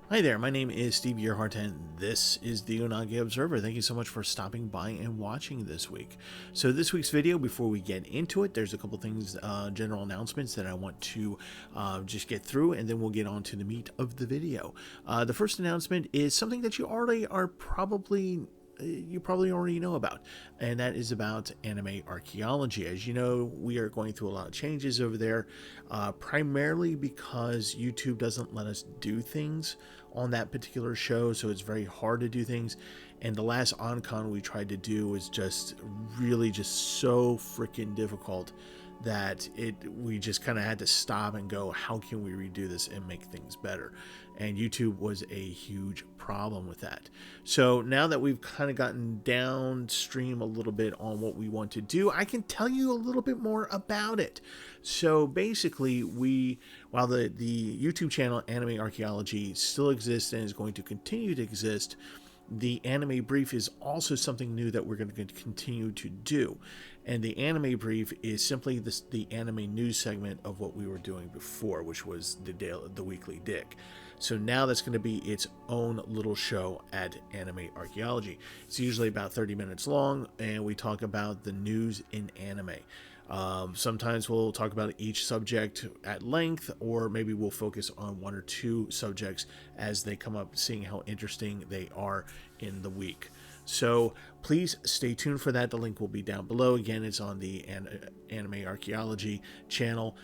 Hi there, my name is Steve Earhart, and this is the Unagi Observer. Thank you so much for stopping by and watching this week. So this week's video, before we get into it, there's a couple things, general announcements that I want to just get through, and then we'll get on to the meat of the video. The first announcement is something that you probably already know about, and that is about anime archaeology. As you know, we are going through a lot of changes over there, primarily because YouTube doesn't let us do things on that particular show, so it's very hard to do things. And the last Oncon we tried to do was just really just so freaking difficult that we just kind of had to stop and go, how can we redo this and make things better? And YouTube was a huge problem with that. So now that we've kind of gotten downstream a little bit on what we want to do, I can tell you a little bit more about it. So basically, while the YouTube channel Anime Archaeology still exists and is going to continue to exist, the anime brief is also something new that we're going to continue to do. And the anime brief is simply the anime news segment of what we were doing before, which was the weekly Dick. So now that's going to be its own little show at Anime Archaeology. It's usually about 30 minutes long, and we talk about the news in anime. Sometimes we'll talk about each subject at length, or maybe we'll focus on one or two subjects as they come up, seeing how interesting they are in the week. So please stay tuned for that. The link will be down below. Again, it's on the Anime Archaeology channel.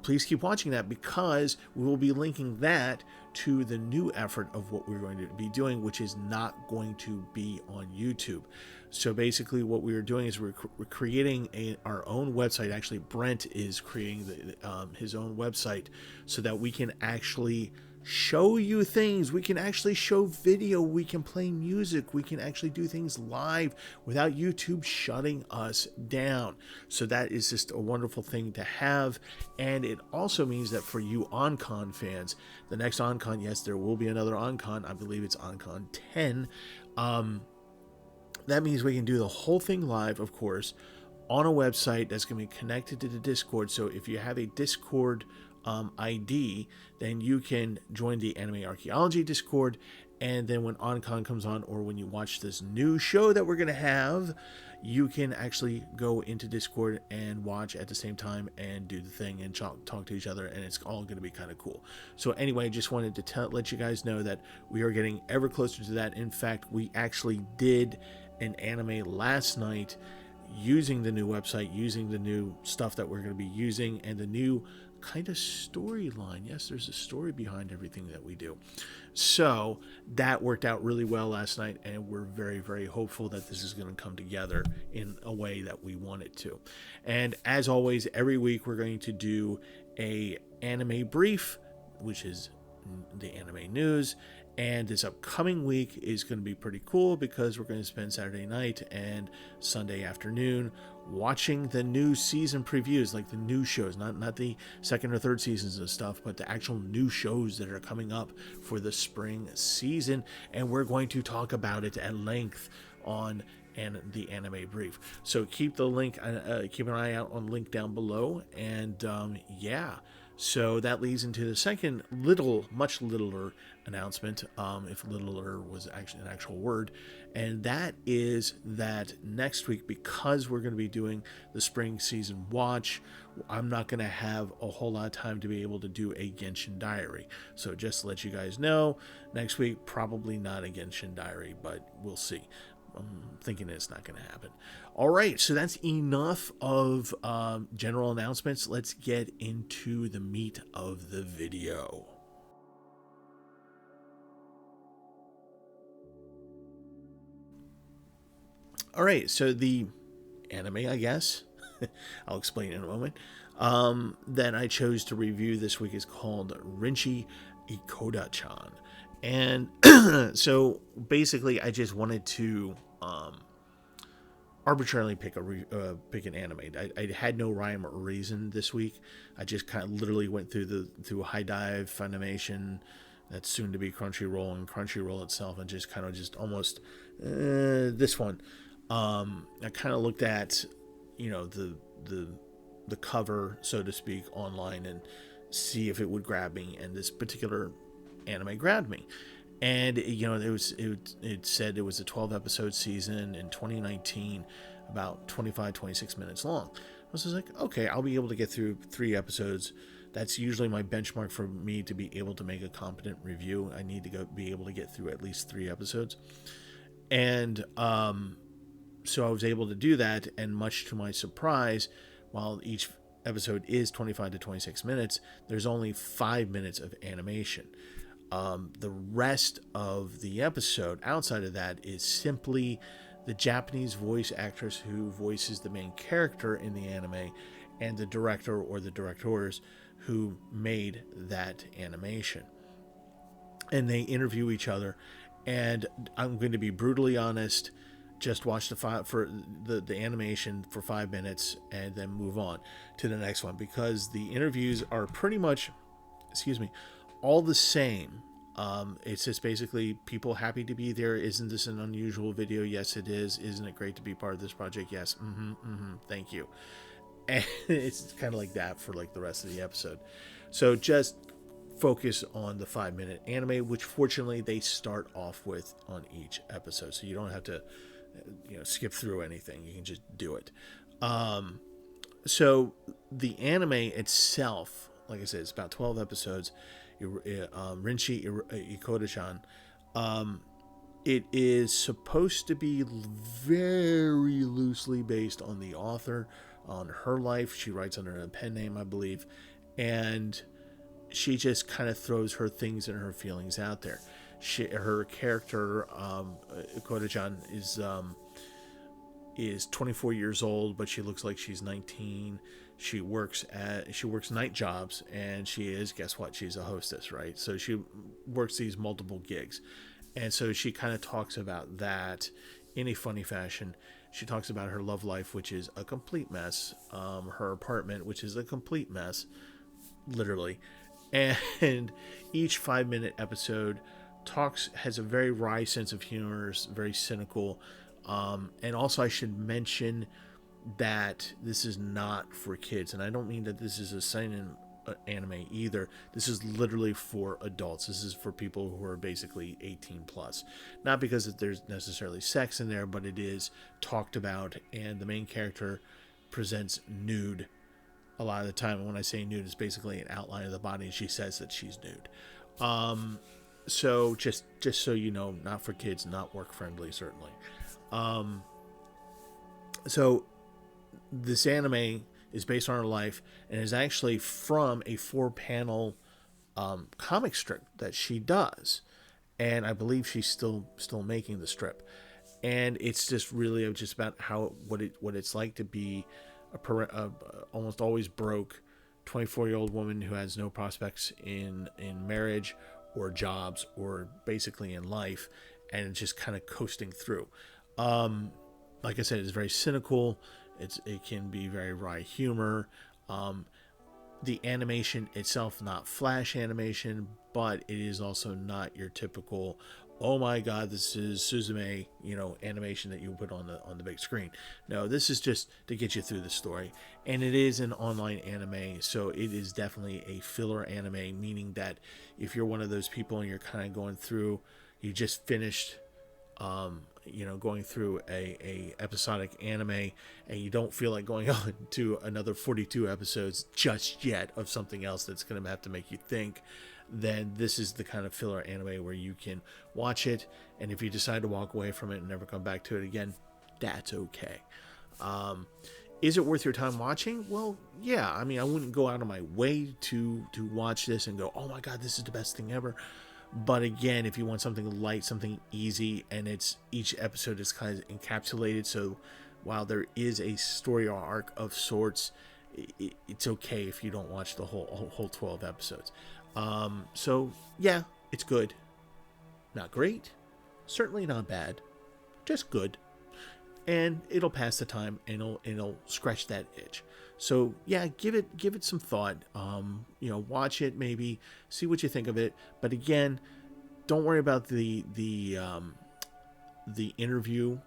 Please keep watching that, because we will be linking that to the new effort of what we're going to be doing, which is not going to be on YouTube. So basically what we are doing is we're creating our own website. Actually, Brent is creating his own website so that we can actually show you things. We can actually show video. We can play music. We can actually do things live without YouTube shutting us down. So that is just a wonderful thing to have. And it also means that for you Oncon fans, the next Oncon, yes, there will be another Oncon. I believe it's Oncon 10. That means we can do the whole thing live, of course, on a website that's going to be connected to the Discord. So if you have a Discord ID, then you can join the Anime Archaeology Discord, and then when Oncon comes on, or when you watch this new show that we're going to have, you can actually go into Discord and watch at the same time and do the thing and talk to each other, and it's all going to be kind of cool. So anyway, just wanted to let you guys know that we are getting ever closer to that. In fact, we actually did an anime last night using the new website, using the new stuff that we're going to be using, and the new kind of storyline. Yes, there's a story behind everything that we do. So that worked out really well last night, and we're very, very hopeful that this is going to come together in a way that we want it to. And as always, every week we're going to do a anime brief, which is the anime news. And this upcoming week is going to be pretty cool, because we're going to spend Saturday night and Sunday afternoon watching the new season previews, like the new shows, not the second or third seasons of stuff, but the actual new shows that are coming up for the spring season. And we're going to talk about it at length on the anime brief. So keep the link, keep an eye out on the link down below. And yeah. So that leads into the second much littler announcement, if littler was actually an actual word, and that is that next week, because we're going to be doing the spring season watch, I'm not going to have a whole lot of time to be able to do a Genshin Diary. So just to let you guys know, next week, probably not a Genshin Diary, but we'll see. I'm thinking it's not going to happen. All right, so that's enough of general announcements. Let's get into the meat of the video. All right, so the anime, I guess, I'll explain in a moment, that I chose to review this week is called Rinshi Ekoda-Chan. And so basically, I just wanted to arbitrarily pick an anime. I had no rhyme or reason this week. I just kind of literally went through High Dive, Funimation, that's soon to be Crunchyroll, and Crunchyroll itself, and just kind of almost this one. I kind of looked at, the cover, so to speak, online, and see if it would grab me, and this particular anime grabbed me. And it said it was a 12 episode season in 2019, about 26 minutes long. I was just like, okay, I'll be able to get through 3 episodes. That's usually my benchmark for me to be able to make a competent review. I need to be able to get through at least 3 episodes. And so I was able to do that, and much to my surprise, while each episode is 25 to 26 minutes, there's only 5 minutes of animation. The rest of the episode, outside of that, is simply the Japanese voice actress who voices the main character in the anime and the director or the directors who made that animation. And they interview each other. And I'm going to be brutally honest, just watch the animation for 5 minutes and then move on to the next one, because the interviews are pretty much, all the same. It's just basically people happy to be there. Isn't this an unusual video? Yes, it is. Isn't it great to be part of this project? Yes. Thank you. And it's kind of like that for like the rest of the episode. So just focus on the 5-minute anime, which fortunately they start off with on each episode. So you don't have to, skip through anything. You can just do it. So the anime itself, like I said, it's about 12 episodes. Rinshi, Ekoda-Chan. It is supposed to be very loosely based on the author, on her life. She writes under a pen name, I believe, and she just kind of throws her things and her feelings out there. Her character, Ekoda-Chan, is 24 years old, but she looks like she's 19. She works night jobs, and guess what? She's a hostess, right? So she works these multiple gigs. And so she kind of talks about that in a funny fashion. She talks about her love life, which is a complete mess. Her apartment, which is a complete mess, literally. And each 5-minute episode has a very wry sense of humor, very cynical. And also I should mention that this is not for kids. And I don't mean that this is a seinen anime either. This is literally for adults. This is for people who are basically 18 plus. Not because there's necessarily sex in there, but it is talked about, and the main character presents nude a lot of the time. And when I say nude, it's basically an outline of the body, and she says that she's nude. So just so you know, not for kids, not work friendly, certainly. So this anime is based on her life, and is actually from a 4-panel comic strip that she does, and I believe she's still making the strip. And it's just really just about what it's like to be a almost always broke 24-year-old woman who has no prospects in marriage or jobs or basically in life, and just kind of coasting through. Like I said, it's very cynical. It can be very wry humor. The animation itself, not flash animation, but it is also not your typical, oh my god, this is Suzume, animation that you put on the big screen. No, this is just to get you through the story. And it is an online anime, so it is definitely a filler anime, meaning that if you're one of those people and you're kind of going through, you just finished going through a episodic anime, and you don't feel like going on to another 42 episodes just yet of something else that's going to have to make you think, then this is the kind of filler anime where you can watch it, and if you decide to walk away from it and never come back to it again, that's okay. Is it worth your time watching? Well, yeah. I mean, I wouldn't go out of my way to watch this and go, oh my god, this is the best thing ever. But again, if you want something light, something easy, and each episode is kind of encapsulated, so while there is a story arc of sorts, it's okay if you don't watch the whole 12 episodes. So yeah, it's good. Not great, certainly not bad, just good. And it'll pass the time, and it'll scratch that itch. So yeah, give it some thought. Watch it, maybe see what you think of it. But again, don't worry about the interview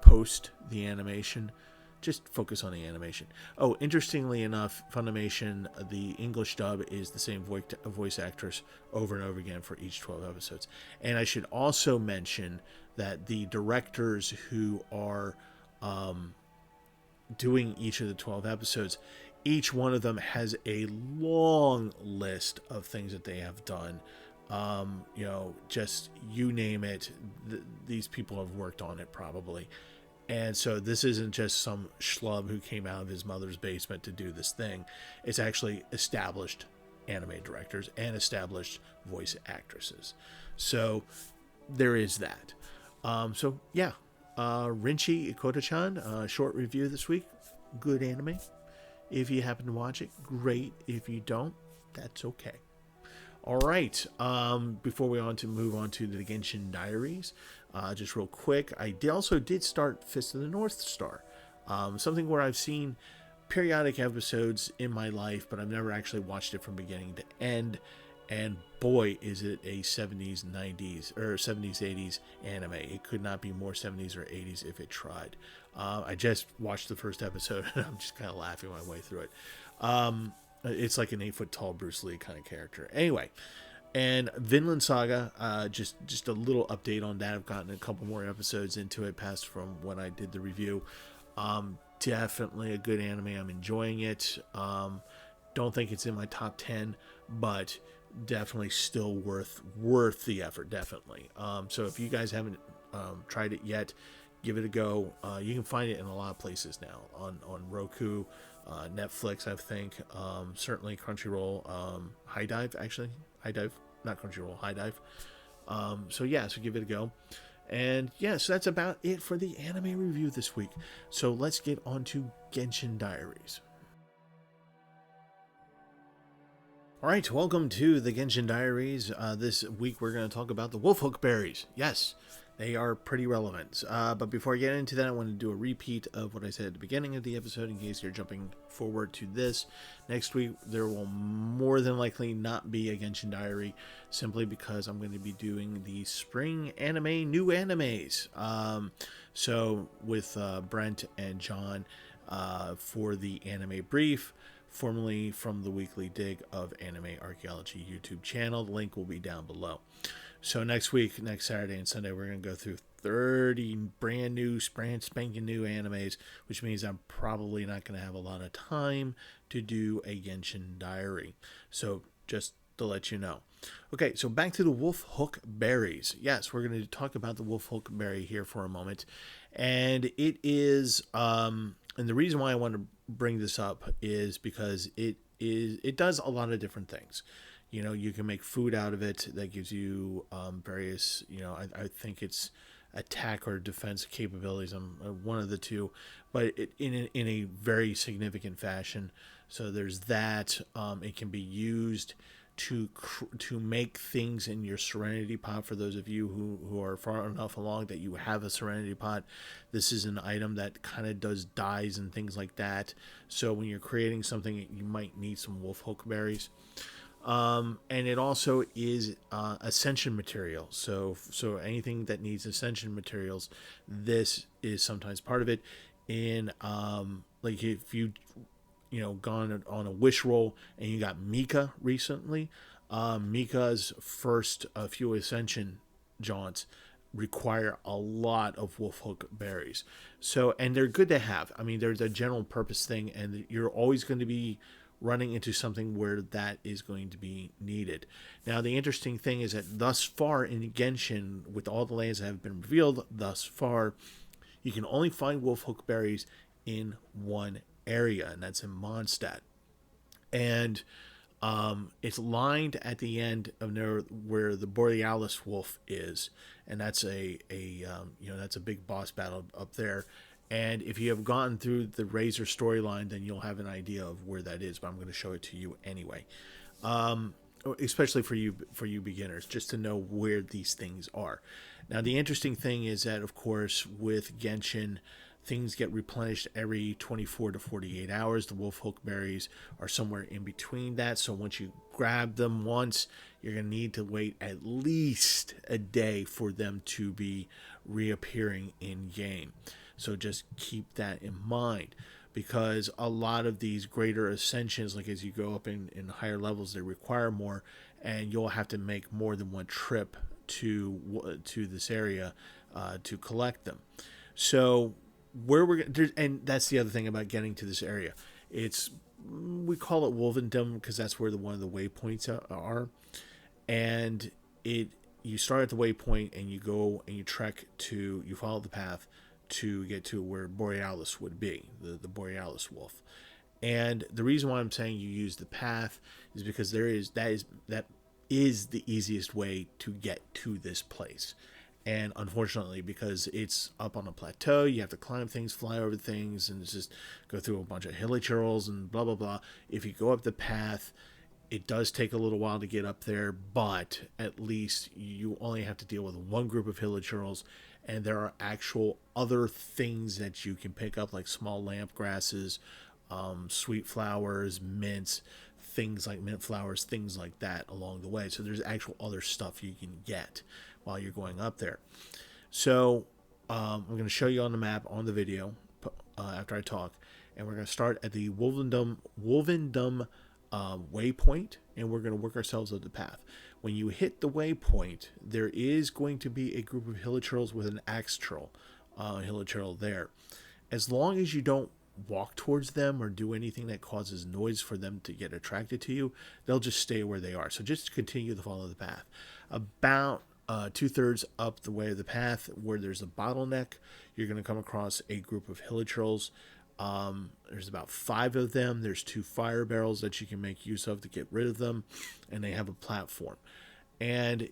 post the animation. just focus on the animation. Oh, interestingly enough, Funimation, the English dub is the same voice actress over and over again for each 12 episodes. And I should also mention that the directors who are doing each of the 12 episodes, each one of them has a long list of things that they have done. Just you name it, these people have worked on it probably. And so this isn't just some schlub who came out of his mother's basement to do this thing. It's actually established anime directors and established voice actresses. So there is that. Rinshi, Ekoda-Chan, short review this week. Good anime. If you happen to watch it, great. If you don't, that's okay. All right. Before we move on to the Genshin Diaries, just real quick, I also did start Fist of the North Star, something where I've seen periodic episodes in my life, but I've never actually watched it from beginning to end. And boy, is it a 70s, 90s, or 70s, 80s anime. It could not be more 70s or 80s if it tried. I just watched the first episode, and I'm just kind of laughing my way through it. It's like an 8-foot-tall Bruce Lee kind of character. Anyway, and Vinland Saga, just a little update on that. I've gotten a couple more episodes into it, past from when I did the review. Definitely a good anime. I'm enjoying it. Don't think it's in my top 10, but definitely still worth the effort, definitely. So if you guys haven't tried it yet, give it a go. You can find it in a lot of places now, on Roku, Netflix, I think, certainly Crunchyroll, High Dive, not Crunchyroll, High Dive. So give it a go. And so that's about it for the anime review this week. So let's get on to Genshin Diaries. All right, welcome to the Genshin Diaries. This week we're going to talk about the Wolfhook berries. Yes, they are pretty relevant. But before I get into that, I want to do a repeat of what I said at the beginning of the episode in case you're jumping forward to this. Next week, there will more than likely not be a Genshin Diary, simply because I'm going to be doing the spring anime new animes. So with Brent and John for the anime brief, formerly from the Weekly Dig of Anime Archaeology YouTube channel. The link will be down below. So next week, next Saturday and Sunday, we're going to go through 30 brand spanking new animes, which means I'm probably not going to have a lot of time to do a Genshin Diary. So just to let you know. Okay, so back to the Wolfhook berries. Yes, we're going to talk about the Wolfhook berry here for a moment. And it is, and the reason why I want to bring this up is because it does a lot of different things. You can make food out of it that gives you various, I think it's attack or defense capabilities. I'm one of the two, but in a very significant fashion. So there's that. It can be used to make things in your Serenity Pot. For those of you who are far enough along that you have a Serenity Pot, this is an item that kind of does dyes and things like that. So when you're creating something, you might need some Wolfhook berries. And it also is ascension material. So anything that needs ascension materials, this is sometimes part of it. In like if you gone on a wish roll and you got Mika recently, Mika's first few ascension jaunts require a lot of Wolfhook berries. So, and they're good to have. I mean, they're the general purpose thing, and you're always going to be running into something where that is going to be needed. Now, the interesting thing is that thus far in Genshin, with all the lands that have been revealed thus far, you can only find Wolfhook berries in one area, and that's in Mondstadt. And it's lined at the end of where the Borealis Wolf is, and that's that's a big boss battle up there. And if you have gone through the Razor storyline, then you'll have an idea of where that is. But I'm going to show it to you anyway, especially for you beginners, just to know where these things are. Now, the interesting thing is that, of course, with Genshin, things get replenished every 24 to 48 hours. The Wolfhook berries are somewhere in between that. So once you grab them once, you're going to need to wait at least a day for them to be reappearing in game. So just keep that in mind, because a lot of these greater ascensions, like as you go up in higher levels, they require more, and you'll have to make more than one trip to this area to collect them. So where and that's the other thing about getting to this area. It's We call it Wolvendom because that's where one of the waypoints are, and it you start at the waypoint and you go and you follow the path to get to where Borealis would be, the Borealis wolf. And the reason why I'm saying you use the path is because that is the easiest way to get to this place. And unfortunately, because it's up on a plateau, you have to climb things, fly over things, and just go through a bunch of hilly churls and blah blah blah. If you go up the path, it does take a little while to get up there, but at least you only have to deal with one group of hilly churls, and there are actual other things that you can pick up, like small lamp grasses, sweet flowers, mints, things like mint flowers, things like that along the way. So there's actual other stuff you can get while you're going up there. So I'm going to show you on the map on the video after I talk, and we're going to start at the Wolvendom waypoint, and we're going to work ourselves up the path. When you hit the waypoint, there is going to be a group of hilichurls with an axe churl, hilichurl there. As long as you don't walk towards them or do anything that causes noise for them to get attracted to you, they'll just stay where they are. So just continue to follow the path. About 2/3 up the way of the path, where there's a bottleneck, you're going to come across a group of hilichurls. There's about 5 of them. There's 2 fire barrels that you can make use of to get rid of them, and they have a platform. And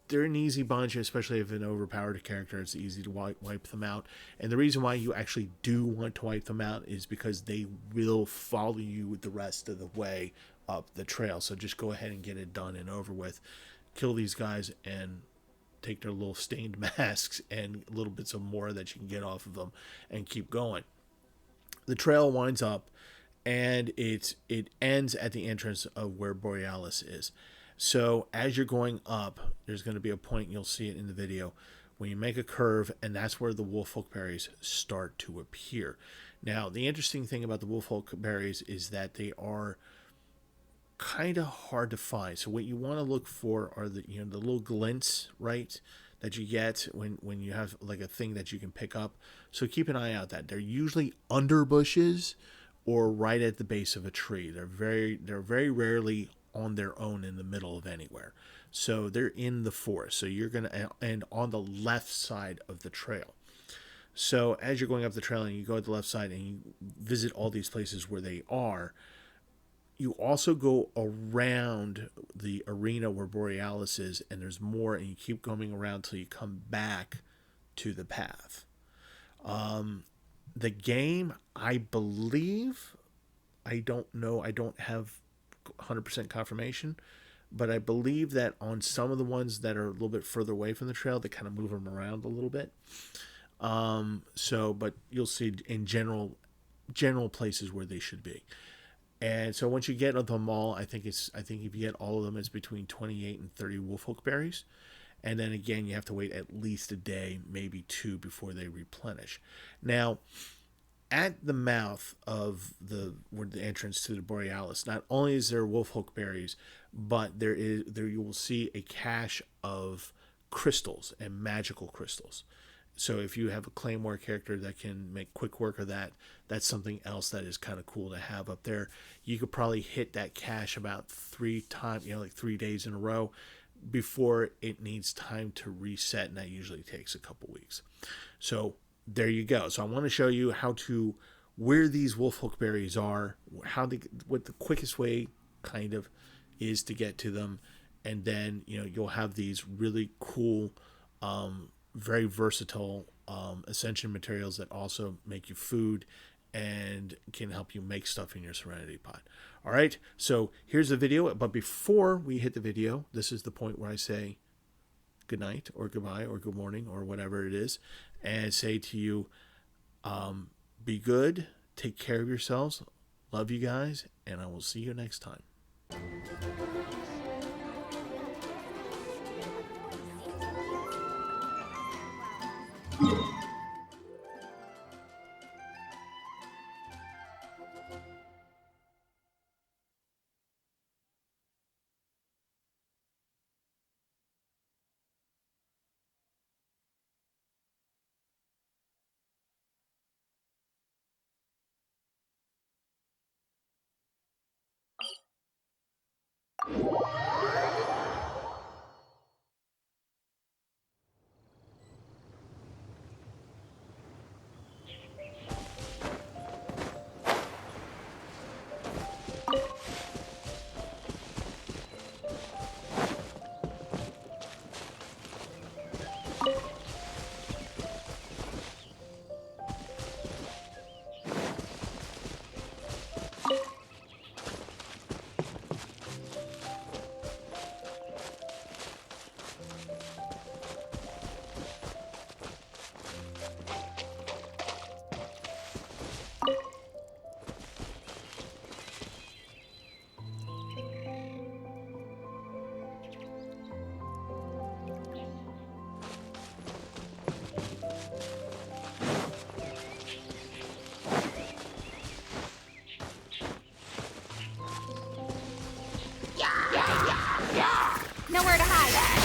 they're an easy bunch, especially if an overpowered character. It's easy to wipe them out. And the reason why you actually do want to wipe them out is because they will follow you the rest of the way up the trail. So just go ahead and get it done and over with. Kill these guys and take their little stained masks and little bits of more that you can get off of them and keep going. The trail winds up, and it ends at the entrance of where Borealis is. So as you're going up, there's going to be a point, you'll see it in the video, when you make a curve, and that's where the Wolfhook berries start to appear. Now, the interesting thing about the Wolfhook berries is that they are kind of hard to find. So what you want to look for are the little glints, right, that you get when you have like a thing that you can pick up. So keep an eye out that they're usually under bushes or right at the base of a tree. They're very rarely on their own in the middle of anywhere. So they're in the forest. So you're gonna and on the left side of the trail. So as you're going up the trail and you go at the left side and you visit all these places where they are, you also go around the arena where Borealis is, and there's more, and you keep going around till you come back to the path. The game, I believe, I don't know, I don't have 100% confirmation, but I believe that on some of the ones that are a little bit further away from the trail, they kind of move them around a little bit. But you'll see in general places where they should be. And so once you get them all, I think if you get all of them, it's between 28 and 30 Wolfhook berries. And then again, you have to wait at least a day, maybe 2, before they replenish. Now, at the mouth of the entrance to the Borealis, not only is there Wolfhook berries, but there you will see a cache of crystals and magical crystals. So if you have a Claymore character that can make quick work of that, that's something else that is kind of cool to have up there. You could probably hit that cache about 3 times, like 3 days in a row before it needs time to reset, and that usually takes a couple weeks. So there you go. So I want to show you where these Wolfhook berries are, what the quickest way kind of is to get to them, and then you'll have these really cool, very versatile ascension materials that also make you food and can help you make stuff in your Serenity Pot. All right, so here's the video. But before we hit the video, this is the point where I say good night or goodbye or good morning or whatever it is, and say to you, be good, take care of yourselves, love you guys, and I will see you next time. Nowhere to hide.